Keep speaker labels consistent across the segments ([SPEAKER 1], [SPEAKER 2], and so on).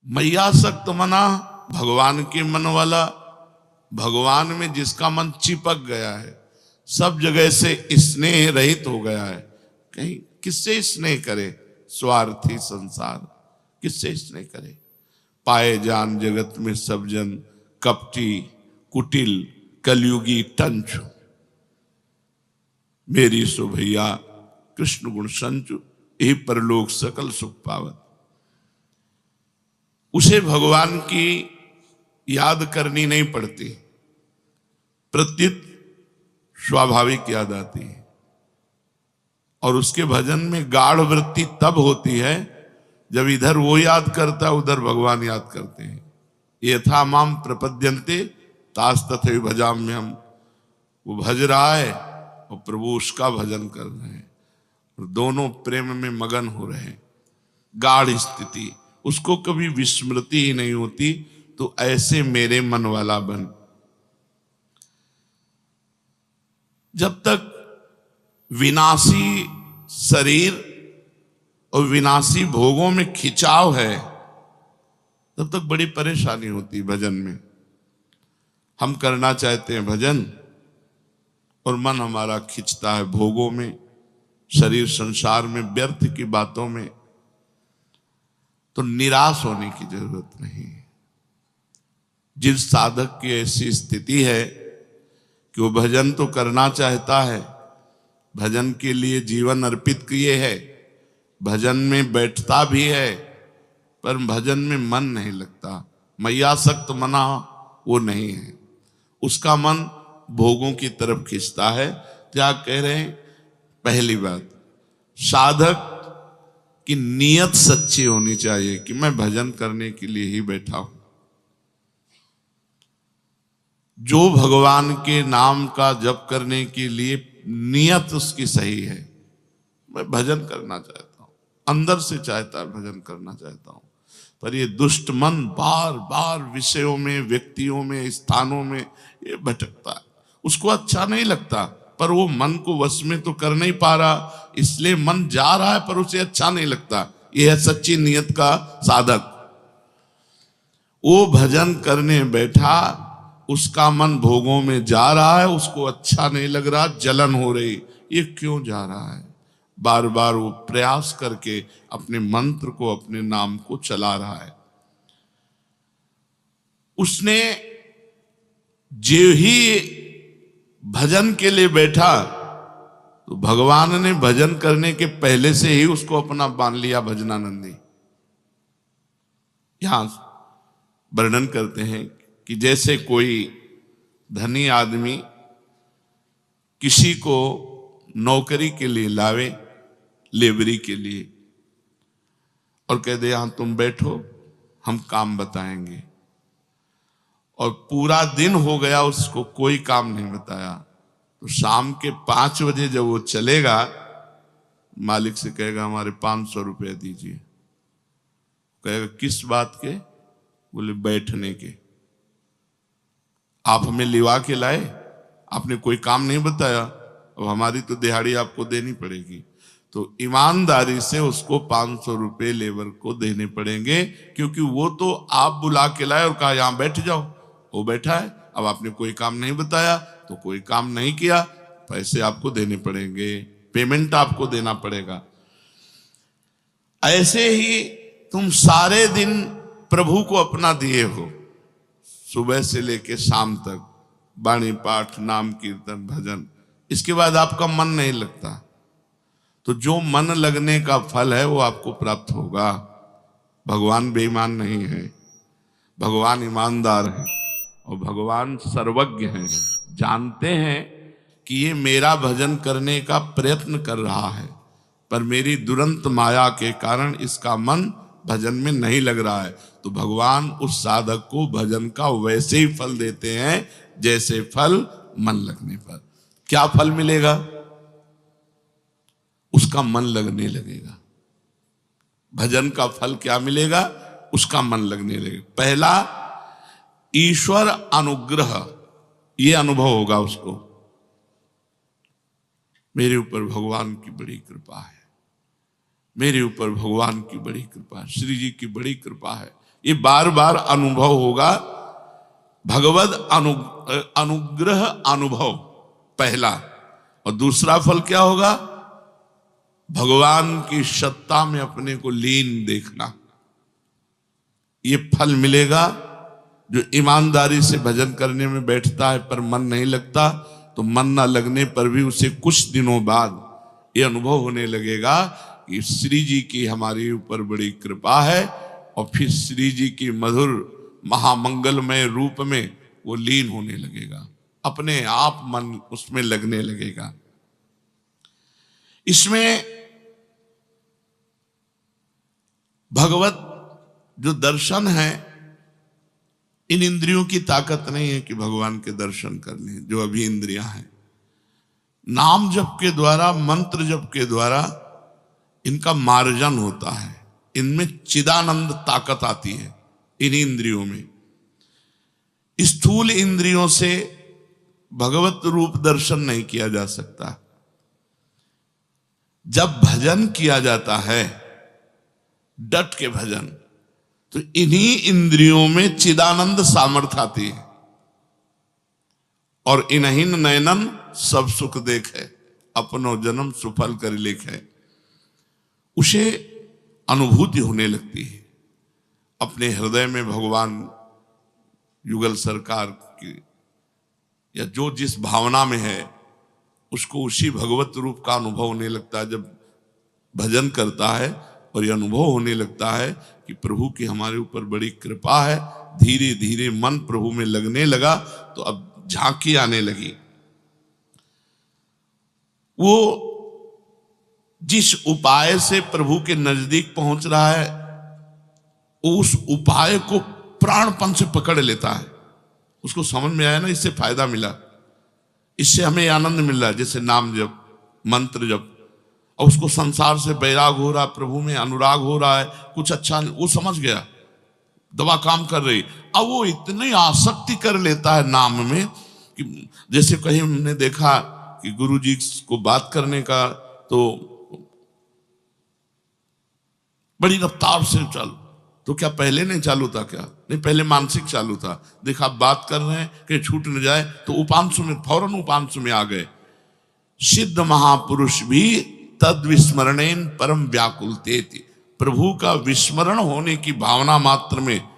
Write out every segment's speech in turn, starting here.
[SPEAKER 1] मैयासक्त मना, भगवान के मन वाला, भगवान में जिसका मन चिपक गया है, सब जगह से स्नेह रहित हो गया है। कहीं किससे स्नेह करे? स्वार्थी संसार किससे स्नेह करे? पाए जान जगत में सब जन, कपटी कुटिल कलयुगी टंच, मेरी सो भैया कृष्ण गुण संचु, यही परलोक सकल सुख पावत। उसे भगवान की याद करनी नहीं पड़ती, प्रत्युत स्वाभाविक याद आती है। और उसके भजन में गाढ़ वृत्ति तब होती है जब इधर वो याद करता है, उधर भगवान याद करते हैं। यथा माम प्रपद्यन्ते तास तथैव भजाम्य हम। वो भज रहा है और प्रभु उसका भजन कर रहे हैं, और दोनों प्रेम में मगन हो रहे हैं। गाढ़ स्थिति, उसको कभी विस्मृति ही नहीं होती। तो ऐसे मेरे मन वाला बन। जब तक विनाशी शरीर और विनाशी भोगों में खिंचाव है, तब तक बड़ी परेशानी होती भजन में। हम करना चाहते हैं भजन और मन हमारा खिंचता है भोगों में, शरीर संसार में, व्यर्थ की बातों में, तो निराश होने की जरूरत नहीं है। जिस साधक की ऐसी स्थिति है कि वो भजन तो करना चाहता है, भजन के लिए जीवन अर्पित किए है, भजन में बैठता भी है, पर भजन में मन नहीं लगता, मैयासक्त मना वो नहीं है। उसका मन भोगों की तरफ खींचता है। क्या कह रहे हैं? पहली बात, साधक की नीयत सच्ची होनी चाहिए कि मैं भजन करने के लिए ही बैठा हूं। जो भगवान के नाम का जप करने के लिए नियत उसकी सही है, मैं भजन करना चाहता हूं, अंदर से चाहता है भजन करना चाहता हूं, पर ये दुष्ट मन बार बार विषयों में, व्यक्तियों में, स्थानों में ये भटकता है। उसको अच्छा नहीं लगता, पर वो मन को वश में तो कर नहीं पा रहा, इसलिए मन जा रहा है पर उसे अच्छा नहीं लगता। ये है सच्ची नियत का साधक। वो भजन करने बैठा, उसका मन भोगों में जा रहा है, उसको अच्छा नहीं लग रहा, जलन हो रही, ये क्यों जा रहा है? बार बार वो प्रयास करके अपने मंत्र को, अपने नाम को चला रहा है। उसने जो ही भजन के लिए बैठा, तो भगवान ने भजन करने के पहले से ही उसको अपना मान लिया भजनानंदी। यहां वर्णन करते हैं कि जैसे कोई धनी आदमी किसी को नौकरी के लिए लावे, लेबरी के लिए, और कह दे यहां तुम बैठो, हम काम बताएंगे, और पूरा दिन हो गया उसको कोई काम नहीं बताया, तो शाम के 5 बजे जब वो चलेगा, मालिक से कहेगा हमारे 500 रुपये दीजिए। कहेगा किस बात के? बोले बैठने के। आप हमें लिवा के लाए, आपने कोई काम नहीं बताया, अब हमारी तो दिहाड़ी आपको देनी पड़ेगी। तो ईमानदारी से उसको 500 रुपये लेबर को देने पड़ेंगे, क्योंकि वो तो आप बुला के लाए और कहा यहां बैठ जाओ, वो बैठा है। अब आपने कोई काम नहीं बताया तो कोई काम नहीं किया, पैसे आपको देने पड़ेंगे, पेमेंट आपको देना पड़ेगा। ऐसे ही तुम सारे दिन प्रभु को अपना दिए हो, सुबह से लेके शाम तक वाणी पाठ, नाम कीर्तन, भजन, इसके बाद आपका मन नहीं लगता, तो जो मन लगने का फल है वो आपको प्राप्त होगा। भगवान बेईमान नहीं है, भगवान ईमानदार है, और भगवान सर्वज्ञ हैं, जानते हैं कि ये मेरा भजन करने का प्रयत्न कर रहा है, पर मेरी दुरंत माया के कारण इसका मन भजन में नहीं लग रहा है। तो भगवान उस साधक को भजन का वैसे ही फल देते हैं जैसे फल मन लगने पर। क्या फल मिलेगा? उसका मन लगने लगेगा। भजन का फल क्या मिलेगा? उसका मन लगने लगेगा। पहला, ईश्वर अनुग्रह, ये अनुभव होगा उसको, मेरे ऊपर भगवान की बड़ी कृपा है, मेरे ऊपर भगवान की बड़ी कृपा है, श्री जी की बड़ी कृपा है, ये बार बार अनुभव होगा। भगवद अनुग्रह अनुभव पहला, और दूसरा फल क्या होगा? भगवान की सत्ता में अपने को लीन देखना। ये फल मिलेगा। जो ईमानदारी से भजन करने में बैठता है पर मन नहीं लगता, तो मन ना लगने पर भी उसे कुछ दिनों बाद ये अनुभव होने लगेगा कि श्री जी की हमारे ऊपर बड़ी कृपा है, और फिर श्री जी की मधुर महामंगलमय रूप में वो लीन होने लगेगा, अपने आप मन उसमें लगने लगेगा। इसमें भगवत जो दर्शन है, इन इंद्रियों की ताकत नहीं है कि भगवान के दर्शन कर लें। जो अभी इंद्रियां हैं, नाम जप के द्वारा, मंत्र जप के द्वारा इनका मार्जन होता है, इनमें चिदानंद ताकत आती है इन इंद्रियों में। स्थूल इंद्रियों से भगवत रूप दर्शन नहीं किया जा सकता। जब भजन किया जाता है, डट के भजन, तो इन्हीं इंद्रियों में चिदानंद सामर्थ आती है, और इन्हीं नयनन सब सुख देखे, अपनो जन्म सुफल कर लेखे। उसे अनुभूति होने लगती है। अपने हृदय में भगवान युगल सरकार की, या जो जिस भावना में है, उसको उसी भगवत रूप का अनुभव होने लगता है। जब भजन करता है और यह अनुभव होने लगता है कि प्रभु की हमारे ऊपर बड़ी कृपा है, धीरे धीरे मन प्रभु में लगने लगा, तो अब झांकी आने लगी। वो जिस उपाय से प्रभु के नजदीक पहुंच रहा है, उस उपाय को प्राणपन से पकड़ लेता है। उसको समझ में आया ना, इससे फायदा मिला, इससे हमें आनंद मिल रहा है, जैसे नाम जप, मंत्र जप, और उसको संसार से बैराग हो रहा है, प्रभु में अनुराग हो रहा है, कुछ अच्छा वो समझ गया, दवा काम कर रही। अब वो इतनी आसक्ति कर लेता है नाम में कि जैसे कहीं हमने देखा कि गुरु जी को बात करने का तो बड़ी रफ्तार से चालू, तो क्या पहले नहीं चालू था? क्या नहीं, पहले मानसिक चालू था। देखा आप बात कर रहे हैं कि छूट न जाए, तो उपांशु में, फौरन उपांशु में आ गए। सिद्ध महापुरुष भी तद विस्मरणेन परम व्याकुलते थी। प्रभु का विस्मरण होने की भावना मात्र में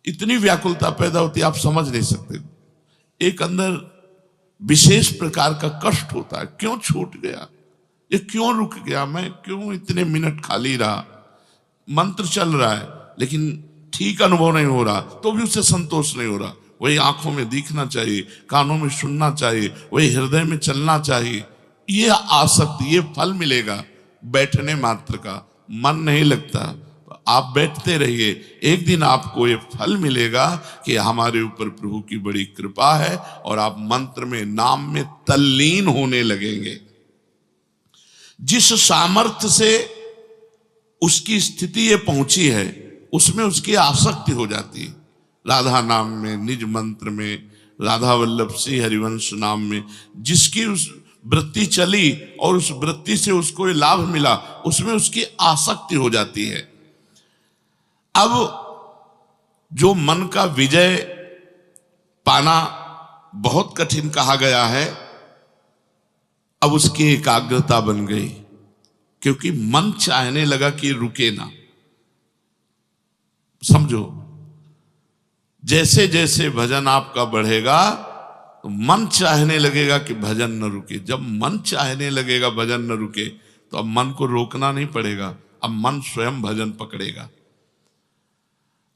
[SPEAKER 1] इतनी व्याकुलता पैदा होती है, आप समझ नहीं सकते। एक अंदर विशेष प्रकार का कष्ट होता है, क्यों छूट गया, ये क्यों रुक गया, मैं क्यों इतने मिनट खाली रहा। मंत्र चल रहा है लेकिन ठीक अनुभव नहीं हो रहा, तो भी उससे संतोष नहीं हो रहा। वही आंखों में दिखना चाहिए, कानों में सुनना चाहिए, वही हृदय में चलना चाहिए। ये आसक्ति, ये फल मिलेगा बैठने मात्र का। मन नहीं लगता, तो आप बैठते रहिए, एक दिन आपको ये फल मिलेगा कि हमारे ऊपर प्रभु की बड़ी कृपा है, और आप मंत्र में, नाम में तल्लीन होने लगेंगे। जिस सामर्थ्य से उसकी स्थिति ये पहुंची है, उसमें उसकी आसक्ति हो जाती है। राधा नाम में, निज मंत्र में, राधा वल्लभ सिंह हरिवंश नाम में जिसकी उस वृत्ति चली और उस वृत्ति से उसको ये लाभ मिला, उसमें उसकी आसक्ति हो जाती है। अब जो मन का विजय पाना बहुत कठिन कहा गया है, अब उसकी एकाग्रता बन गई, क्योंकि मन चाहने लगा कि रुके ना। समझो, जैसे जैसे भजन आपका बढ़ेगा तो मन चाहने लगेगा कि भजन न रुके। जब मन चाहने लगेगा भजन न रुके, तो अब मन को रोकना नहीं पड़ेगा, अब मन स्वयं भजन पकड़ेगा।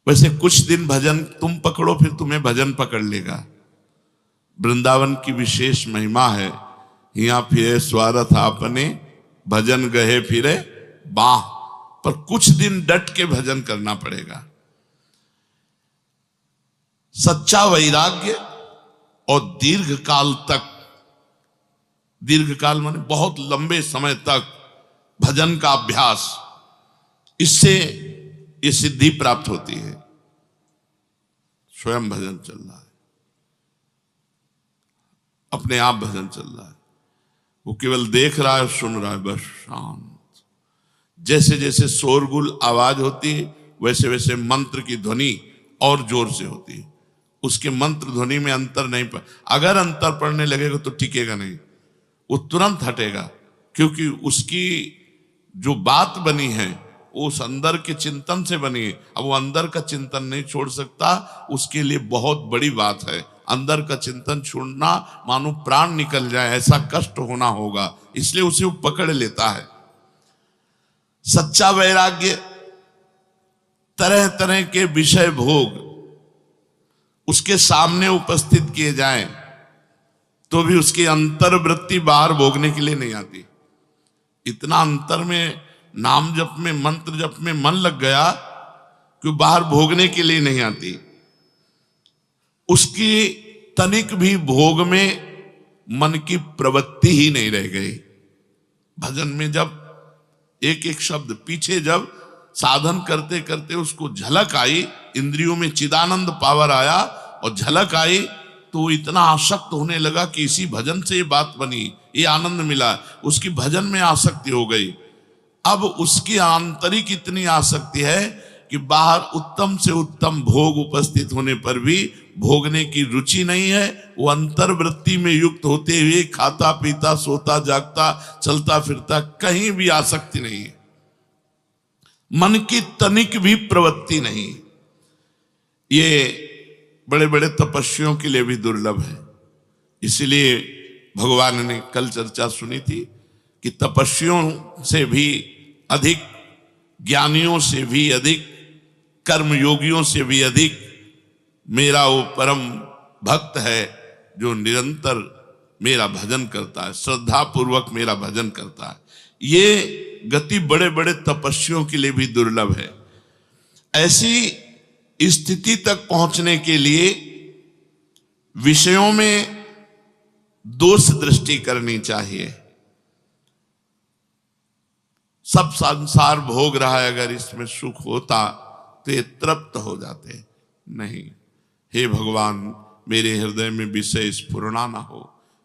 [SPEAKER 1] वैसे कुछ दिन भजन तुम पकड़ो, फिर तुम्हें भजन पकड़ लेगा। वृंदावन की विशेष महिमा है, यहाँ फिरे स्वार्थ आपने, भजन गए फिरे बाह। पर कुछ दिन डट के भजन करना पड़ेगा। सच्चा वैराग्य और दीर्घ काल तक, दीर्घ काल माने बहुत लंबे समय तक भजन का अभ्यास, इससे ये सिद्धि प्राप्त होती है। स्वयं भजन चल रहा है, अपने आप भजन चल रहा है, वो केवल देख रहा है, सुन रहा है, बस शांत। जैसे जैसे शोरगुल आवाज होती है, वैसे वैसे मंत्र की ध्वनि और जोर से होती है। उसके मंत्र ध्वनि में अंतर नहीं पड़, अगर अंतर पड़ने लगेगा तो टिकेगा नहीं, वो तुरंत हटेगा, क्योंकि उसकी जो बात बनी है वो उस अंदर के चिंतन से बनी है। अब वो अंदर का चिंतन नहीं छोड़ सकता, उसके लिए बहुत बड़ी बात है। अंदर का चिंतन छोड़ना मानो प्राण निकल जाए ऐसा कष्ट होना होगा, इसलिए उसे वो पकड़ लेता है। सच्चा वैराग्य तरह तरह के विषय भोग उसके सामने उपस्थित किए जाएं तो भी उसकी अंतर्वृत्ति बाहर भोगने के लिए नहीं आती। इतना अंतर में नाम जप में मंत्र जप में मन लग गया कि बाहर भोगने के लिए नहीं आती। उसकी तनिक भी भोग में मन की प्रवृत्ति ही नहीं रह गई। भजन में जब एक एक शब्द पीछे जब साधन करते करते उसको झलक आई, इंद्रियों में चिदानंद पावर आया और झलक आई, तो इतना आसक्त होने लगा कि इसी भजन से ये बात बनी, ये आनंद मिला, उसकी भजन में आसक्ति हो गई। अब उसकी आंतरिक इतनी आसक्ति है कि बाहर उत्तम से उत्तम भोग उपस्थित होने पर भी भोगने की रुचि नहीं है। वो अंतर्वृत्ति में युक्त होते हुए खाता पीता सोता जागता चलता फिरता कहीं भी आसक्ति नहीं है, मन की तनिक भी प्रवृत्ति नहीं। ये बड़े बड़े तपस्वियों के लिए भी दुर्लभ है। इसलिए भगवान ने कल चर्चा सुनी थी कि तपस्वियों से भी अधिक, ज्ञानियों से भी अधिक, कर्मयोगियों से भी अधिक मेरा वो परम भक्त है जो निरंतर मेरा भजन करता है, श्रद्धा पूर्वक मेरा भजन करता है। ये गति बड़े बड़े तपस्वियों के लिए भी दुर्लभ है। ऐसी स्थिति तक पहुंचने के लिए विषयों में दोष दृष्टि करनी चाहिए। सब संसार भोग रहा है, अगर इसमें सुख होता तो ये तृप्त हो जाते, नहीं। हे भगवान, मेरे हृदय में विषय स्फुरना ना हो।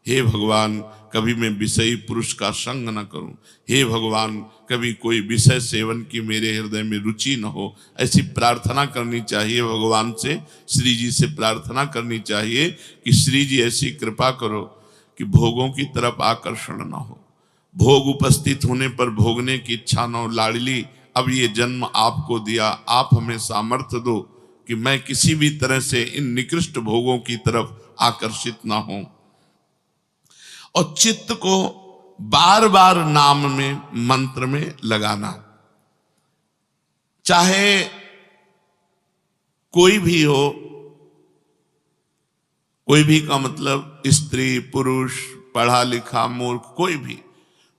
[SPEAKER 1] हे भगवान, कभी मैं विषयी पुरुष का संग न करूं। हे भगवान, कभी कोई विषय सेवन की मेरे हृदय में रुचि न हो। ऐसी प्रार्थना करनी चाहिए भगवान से, श्री जी से प्रार्थना करनी चाहिए कि श्री जी ऐसी कृपा करो कि भोगों की तरफ आकर्षण न हो, भोग उपस्थित होने पर भोगने की इच्छा न हो। लाडली, अब ये जन्म आपको दिया, आप हमें सामर्थ्य दो कि मैं किसी भी तरह से इन निकृष्ट भोगों की तरफ आकर्षित ना हूं। और चित्त को बार बार नाम में, मंत्र में लगाना, चाहे कोई भी हो, कोई भी का मतलब स्त्री पुरुष, पढ़ा लिखा मूर्ख, कोई भी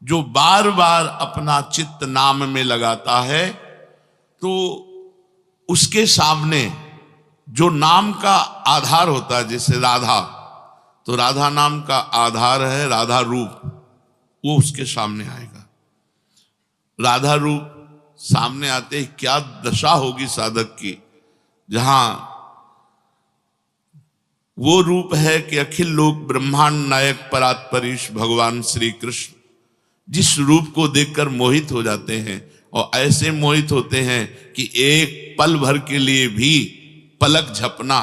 [SPEAKER 1] जो बार बार अपना चित्त नाम में लगाता है, तो उसके सामने जो नाम का आधार होता है, जैसे राधा, तो राधा नाम का आधार है राधा रूप, वो उसके सामने आएगा। राधा रूप सामने आते ही क्या दशा होगी साधक की, जहां वो रूप है कि अखिल लोक ब्रह्मांड नायक परात्परीश भगवान श्री कृष्ण जिस रूप को देखकर मोहित हो जाते हैं, और ऐसे मोहित होते हैं कि एक पल भर के लिए भी पलक झपना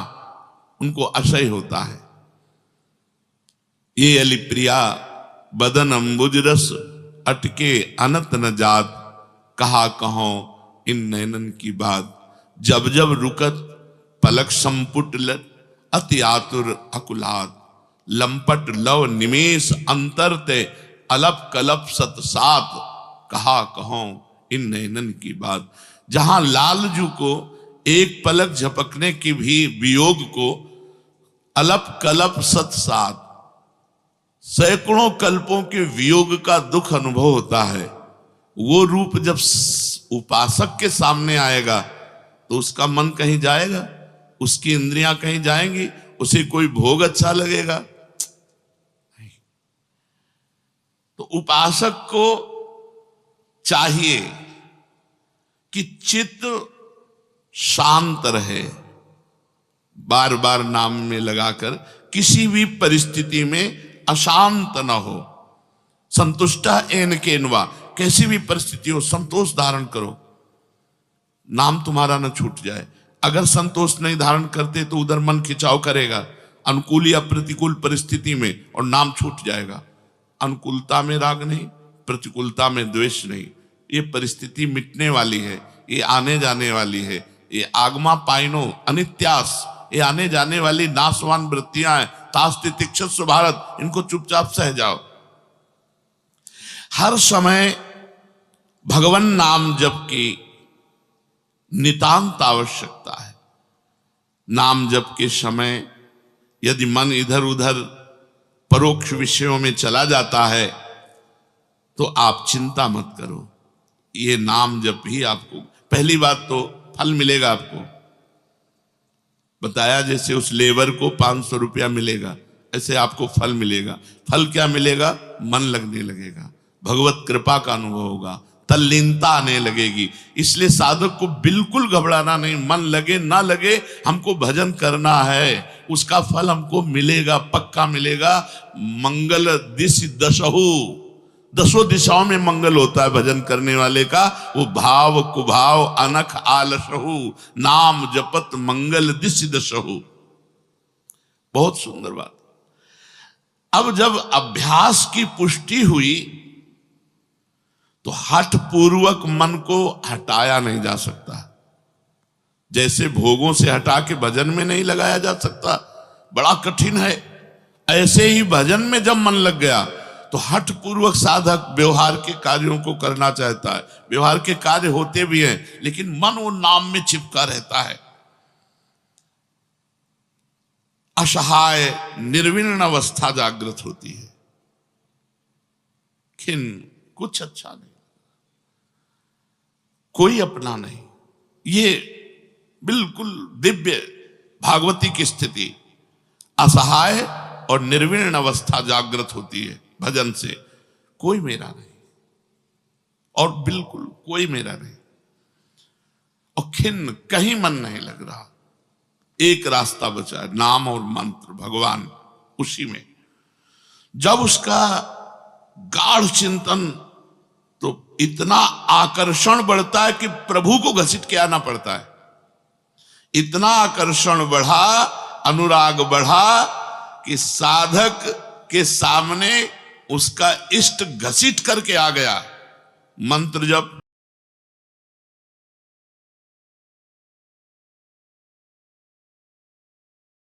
[SPEAKER 1] उनको असह्य होता है। ये अली प्रिया बदन अंबुज रस अटके अनत न जात, कहा कहो इन नैनन की बात। जब जब रुकत पलक संपुट लट, अति आतुर अकुलात। लंपट लव निमेष अंतरते, अलप कलप सतसात। कहा कहो इन नैनन की बात। जहां लालजू को एक पलक झपकने की भी वियोग को अलप कलप सतसात, सैकड़ों कल्पों के वियोग का दुख अनुभव होता है, वो रूप जब उपासक के सामने आएगा तो उसका मन कहीं जाएगा, उसकी इंद्रियां कहीं जाएंगी, उसे कोई भोग अच्छा लगेगा? तो उपासक को चाहिए कि चित्त शांत रहे, बार बार नाम में लगाकर किसी भी परिस्थिति में अशांत न हो। संतुष्ट एन केनवा, कैसी भी परिस्थिति हो संतोष धारण करो। नाम तुम्हारा न छूट जाए। अगर संतोष नहीं धारण करते तो उधर मन खिंचाव करेगा अनुकूल या प्रतिकूल परिस्थिति में, और नाम छूट जाएगा। अनुकूलता में राग नहीं, प्रतिकूलता में द्वेष नहीं। ये परिस्थिति मिटने वाली है, ये आने जाने वाली है। ये आगमा पाइनो अनित्यास, ये आने जाने वाली नाशवान वृत्तियां हैं। तास्ति तिक्षस्व भारत, इनको चुपचाप सह जाओ। हर समय भगवान नाम जप की नितांत आवश्यकता है। नाम जप के समय यदि मन इधर उधर परोक्ष विषयों में चला जाता है तो आप चिंता मत करो, ये नाम जप ही आपको, पहली बात तो फल मिलेगा आपको। बताया जैसे उस लेबर को 500 रुपया मिलेगा, ऐसे आपको फल मिलेगा। फल क्या मिलेगा? मन लगने लगेगा, भगवत कृपा का अनुभव होगा, तल्लीनता आने लगेगी। इसलिए साधक को बिल्कुल घबराना नहीं। मन लगे ना लगे, हमको भजन करना है, उसका फल हमको मिलेगा, पक्का मिलेगा। मंगल दिश दशहु, दसों दिशाओं में मंगल होता है भजन करने वाले का। वो भाव कुभाव अनख आलसहु, नाम जपत मंगल दिश दशहु। बहुत सुंदर बात। अब जब अभ्यास की पुष्टि हुई तो हठ पूर्वक मन को हटाया नहीं जा सकता। जैसे भोगों से हटा के भजन में नहीं लगाया जा सकता, बड़ा कठिन है, ऐसे ही भजन में जब मन लग गया तो हठ पूर्वक साधक व्यवहार के कार्यों को करना चाहता है। व्यवहार के कार्य होते भी हैं, लेकिन मन वो नाम में चिपका रहता है। असहाय निर्विण्ण अवस्था जागृत होती है। खिन्न, कुछ अच्छा नहीं, कोई अपना नहीं। ये बिल्कुल दिव्य भागवती की स्थिति, असहाय और निर्विण्ण अवस्था जागृत होती है भजन से। कोई मेरा नहीं, और बिल्कुल कोई मेरा नहीं, और खिन्न, कहीं मन नहीं लग रहा। एक रास्ता बचा है, नाम और मंत्र, भगवान, उसी में। जब उसका गाढ़ चिंतन, तो इतना आकर्षण बढ़ता है कि प्रभु को घसीट के आना पड़ता है। इतना आकर्षण बढ़ा, अनुराग बढ़ा कि साधक के सामने उसका इष्ट घसीट करके आ गया। मंत्र जप